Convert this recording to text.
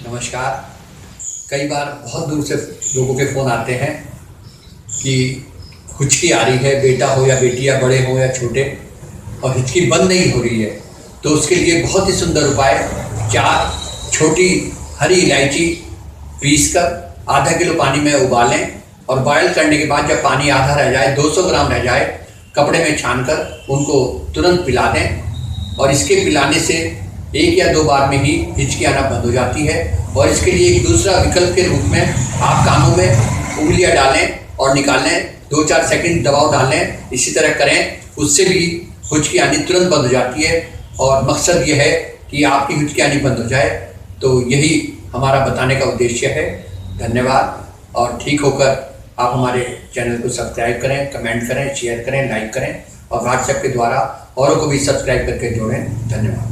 नमस्कार। कई बार बहुत दूर से लोगों के फ़ोन आते हैं कि हिचकी आ रही है, बेटा हो या बेटी या बड़े हो या छोटे, और हिचकी बंद नहीं हो रही है। तो उसके लिए बहुत ही सुंदर उपाय, 4 छोटी हरी इलायची पीस कर आधा किलो पानी में उबालें और बॉयल करने के बाद जब पानी आधा रह जाए, 200 ग्राम रह जाए, कपड़े में छानकर उनको तुरंत पिला दें। और इसके पिलाने से 1 या 2 बार में ही हिचकी आना बंद हो जाती है। और इसके लिए एक दूसरा विकल्प के रूप में आप कानों में उंगलियां डालें और निकालें, 2-4 सेकंड दबाव डालें, इसी तरह करें, उससे भी हिचकी आनी तुरंत बंद हो जाती है। और मकसद ये है कि आपकी हिचकी आनी बंद हो जाए। तो यही हमारा बताने का उद्देश्य है। धन्यवाद। और ठीक होकर आप हमारे चैनल को सब्सक्राइब करें, कमेंट करें, शेयर करें, लाइक करें और व्हाट्सएप के द्वारा औरों को भी सब्सक्राइब करके जोड़ें। धन्यवाद।